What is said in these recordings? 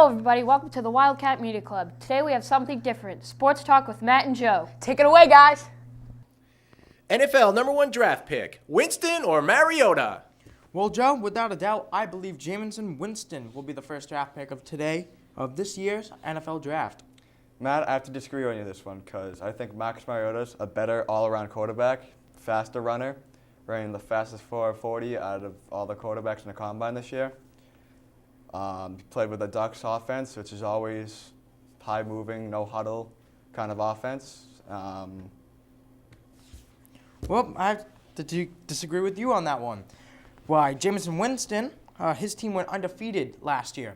Hello, everybody. Welcome to the Wildcat Media Club. Today we have something different. Sports talk with Matt and Joe. Take it away, guys. NFL number 1 draft pick, Winston or Mariota? Well, Joe, without a doubt, I believe Jameis Winston will be the first draft pick of this year's NFL draft. Matt, I have to disagree on you this one because I think Max Mariota's a better all-around quarterback, faster runner, running the fastest 4.40 out of all the quarterbacks in the combine this year. He played with the Ducks offense, which is always high-moving, no-huddle kind of offense. Well, I have to disagree with you on that one. Why, Jameis Winston, his team went undefeated last year.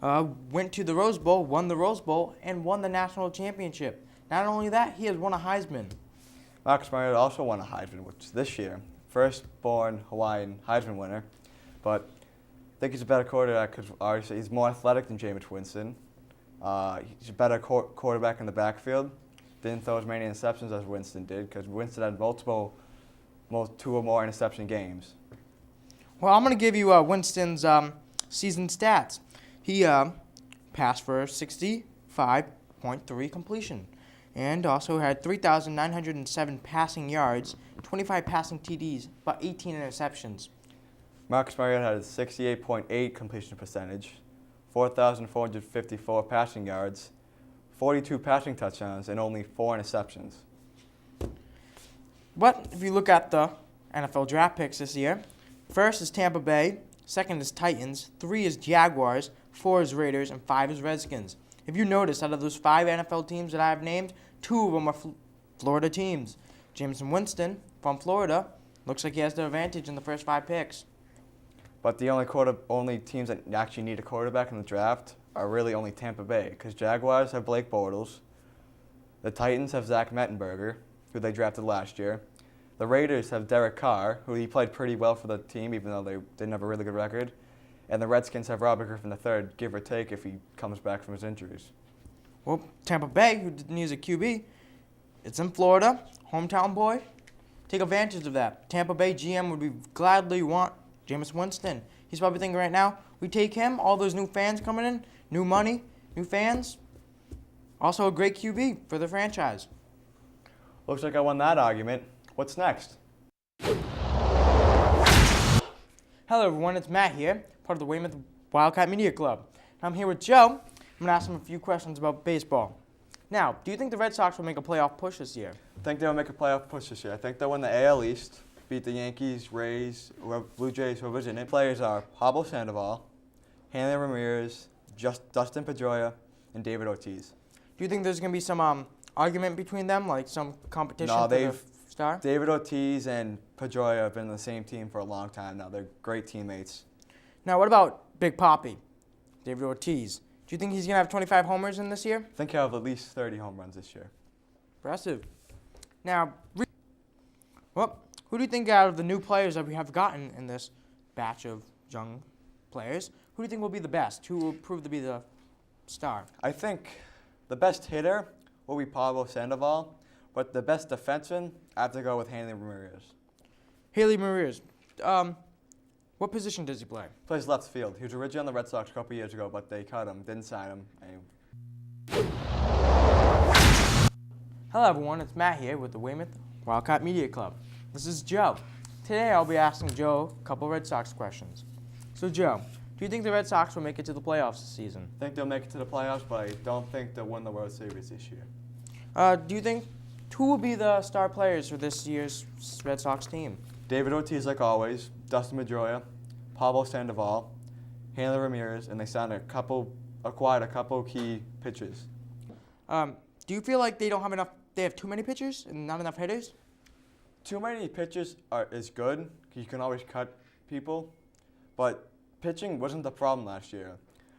Went to the Rose Bowl, won the Rose Bowl, and won the national championship. Not only that, he has won a Heisman. Max Mariota also won a Heisman, which this year, first-born Hawaiian Heisman winner, but I think he's a better quarterback because obviously he's more athletic than Jameis Winston. He's a better quarterback in the backfield. Didn't throw as many interceptions as Winston did because Winston had two or more interception games. Well, I'm going to give you Winston's season stats. He passed for 65.3 completion and also had 3,907 passing yards, 25 passing TDs, but 18 interceptions. Marcus Mariota had a 68.8 completion percentage, 4,454 passing yards, 42 passing touchdowns, and only 4 interceptions. But if you look at the NFL draft picks this year, first is Tampa Bay, second is Titans, 3 is Jaguars, 4 is Raiders, and 5 is Redskins. If you notice, out of those 5 NFL teams that I have named, 2 of them are Florida teams. Jameis Winston from Florida looks like he has the advantage in the first 5 picks. But the only teams that actually need a quarterback in the draft are really only Tampa Bay, because Jaguars have Blake Bortles, the Titans have Zach Mettenberger, who they drafted last year, the Raiders have Derek Carr, who he played pretty well for the team, even though they didn't have a really good record, and the Redskins have Robert Griffin III, give or take if he comes back from his injuries. Well, Tampa Bay, who didn't use a QB, it's in Florida, hometown boy. Take advantage of that. Tampa Bay GM would gladly want Jameis Winston. He's probably thinking right now, we take him, all those new fans coming in, new money, new fans. Also a great QB for the franchise. Looks like I won that argument. What's next? Hello everyone, it's Matt here, part of the Weymouth Wildcat Media Club. I'm here with Joe. I'm going to ask him a few questions about baseball. Now, do you think the Red Sox will make a playoff push this year? I think they'll make a playoff push this year. I think they'll win the AL East, beat the Yankees, Rays, Blue Jays, whoever's in it. Players are Pablo Sandoval, Hanley Ramirez, Dustin Pedroia, and David Ortiz. Do you think there's going to be some argument between them, like some competition No, for the star? David Ortiz and Pedroia have been on the same team for a long time now. They're great teammates. Now, what about Big Papi, David Ortiz? Do you think he's going to have 25 homers in this year? I think he'll have at least 30 home runs this year. Impressive. Now, who do you think out of the new players that we have gotten in this batch of young players, who do you think will be the best? Who will prove to be the star? I think the best hitter will be Pablo Sandoval, but the best defenseman, I have to go with Hanley Ramirez. Haley Ramirez. What position does he play? Plays left field. He was originally on the Red Sox a couple years ago, but they cut him, didn't sign him. Hello everyone, it's Matt here with the Weymouth Wildcat Media Club. This is Joe. Today I'll be asking Joe a couple Red Sox questions. So Joe, do you think the Red Sox will make it to the playoffs this season? I think they'll make it to the playoffs, but I don't think they'll win the World Series this year. Do you think who will be the star players for this year's Red Sox team? David Ortiz, like always, Dustin Pedroia, Pablo Sandoval, Hanley Ramirez, and they acquired a couple key pitchers. Do you feel like they have too many pitchers and not enough hitters? Too many pitchers is good. You can always cut people, but pitching wasn't the problem last year.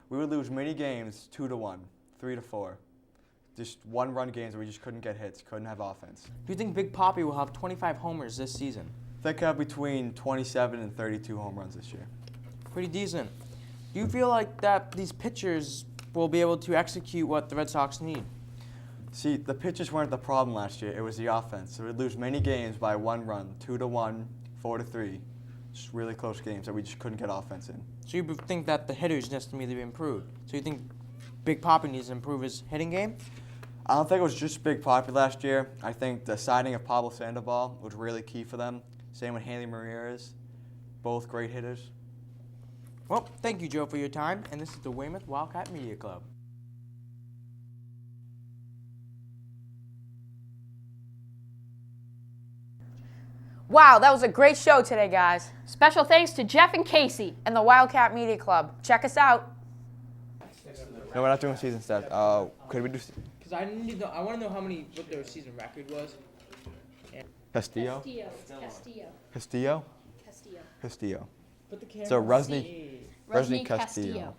We would lose many games 2-1, 3-4. Just one-run games where we just couldn't get hits, couldn't have offense. Do you think Big Papi will have 25 homers this season? I think I'll have between 27 and 32 home runs this year. Pretty decent. Do you feel like that these pitchers will be able to execute what the Red Sox need? See, the pitchers weren't the problem last year. It was the offense. So we'd lose many games by 1 run, 2-1, 4-3. Just really close games that we just couldn't get offense in. So you think that the hitters just need to be improved. So you think Big Papi needs to improve his hitting game. I don't think it was just Big Papi last year. I think the signing of Pablo Sandoval was really key for them. Same with Hanley Ramirez. Both great hitters. Well, thank you, Joe, for your time, and this is the Weymouth Wildcat Media Club. Wow, that was a great show today, guys. Special thanks to Jeff and Casey. And the Wildcat Media Club. Check us out. No, we're not doing season stats. Could we do Because I want to know what their season record was. Castillo? Castillo. Castillo. Put the camera. So Rusney Resnick Castillo.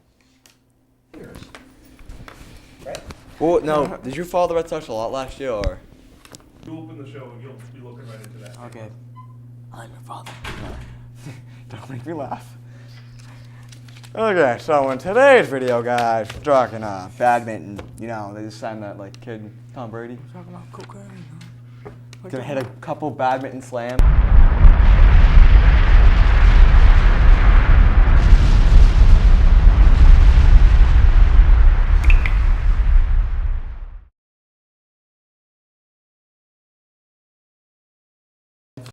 Well, no. Did you follow the Red Sox a lot last year, or? You open the show and you'll be looking right into that. Okay. I'm your father. Don't make me laugh. Okay, so in today's video, guys, we're talking badminton. You know, they just signed that kid Tom Brady. Talking about cocaine. Gonna hit a couple badminton slams.